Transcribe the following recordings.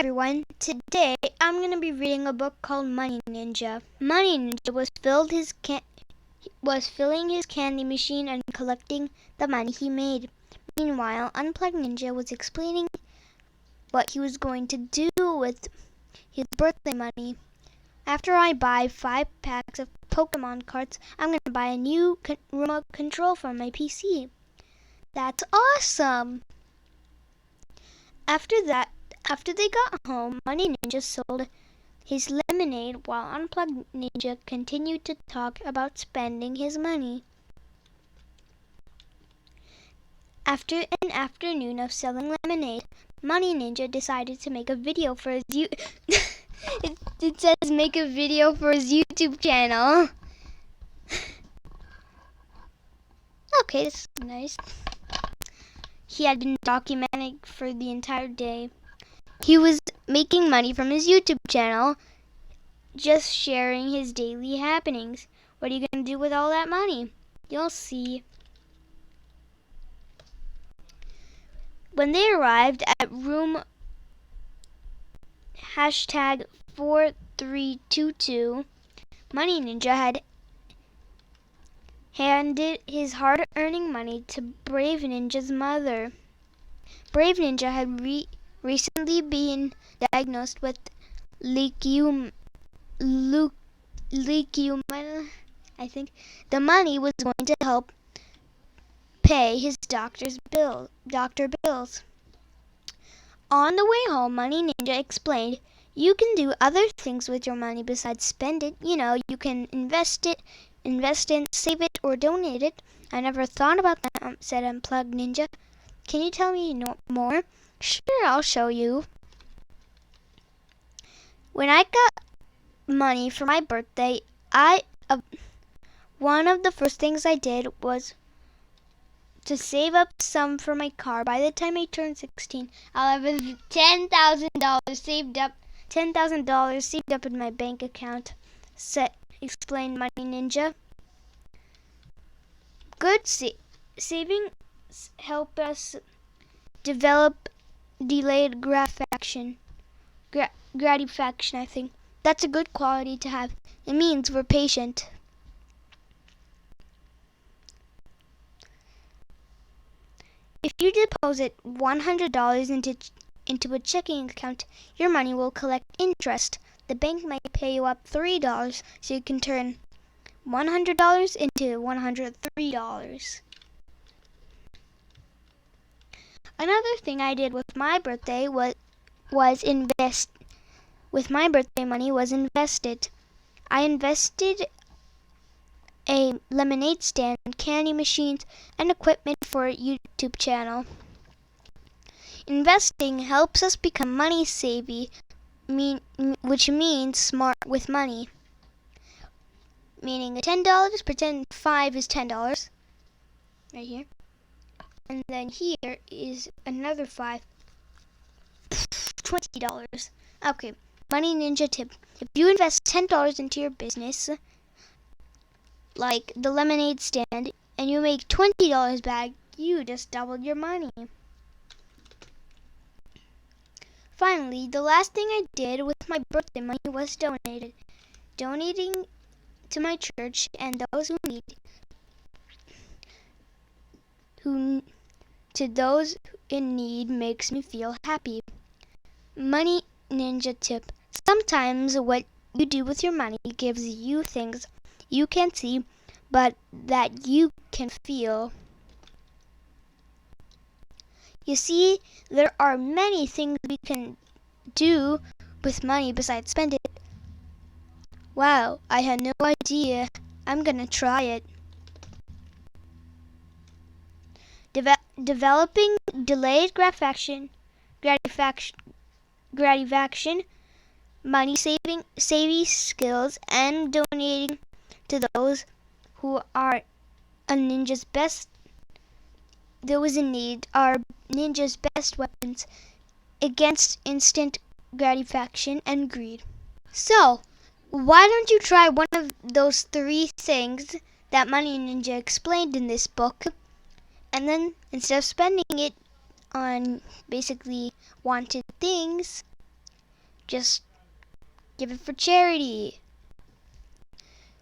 everyone, today I'm going to be reading a book called Money Ninja. Money Ninja was filling his candy machine and collecting the money he made. Meanwhile, Unplugged Ninja was explaining what he was going to do with his birthday money. After I buy 5 packs of Pokemon cards, I'm going to buy a new remote control for my PC. That's awesome! After they got home, Money Ninja sold his lemonade while Unplugged Ninja continued to talk about spending his money. After an afternoon of selling lemonade, Money Ninja decided to make a video for his it says make a video for his YouTube channel. Okay, this is nice. He had been documenting for the entire day. He was making money from his YouTube channel, just sharing his daily happenings. What are you going to do with all that money? You'll see. When they arrived at room #4322, Money Ninja had handed his hard-earned money to Brave Ninja's mother. Brave Ninja had recently been diagnosed with leukemia, I think. The money was going to help pay his doctor bills. On the way home, Money Ninja explained, you can do other things with your money besides spend it. You know, you can invest in, save it, or donate it. I never thought about that, said Unplugged Ninja. Can you tell me more? Sure, I'll show you. When I got money for my birthday, one of the first things I did was to save up some for my car. By the time I turn 16, I'll have $10,000 saved up. $10,000 saved up in my bank account, explained Money Ninja. Good savings help us develop delayed gratification. I think that's a good quality to have. It means we're patient. If you deposit $100 into a checking account, your money will collect interest. The bank might pay you up $3, so you can turn $100 into $103. Another thing I did with my birthday was invest. With my birthday money was invested. I invested a lemonade stand, candy machines, and equipment for a YouTube channel. Investing helps us become money savvy, which means smart with money. Meaning $10, pretend 5 is $10, right here. And then here is another 5, $20. Okay, Money Ninja tip. If you invest $10 into your business, like the lemonade stand, and you make $20 back, you just doubled your money. Finally, the last thing I did with my birthday money was donating to my church and those those in need makes me feel happy. Money Ninja tip. Sometimes what you do with your money gives you things you can't see, but that you can feel. You see, there are many things we can do with money besides spend it. Wow, I had no idea. I'm gonna try it. Developing delayed gratification, money saving skills, and donating to those who are those in need are Ninja's best weapons against instant gratification and greed. So, why don't you try one of those 3 things that Money Ninja explained in this book, and then instead of spending it on basically wanted things, just give it for charity.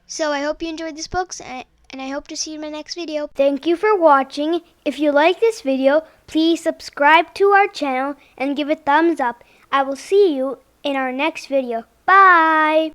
So I hope you enjoyed this books, and I hope to see you in my next video. Thank you for watching. If you like this video, please subscribe to our channel and give it a thumbs up. I will see you in our next video. Bye!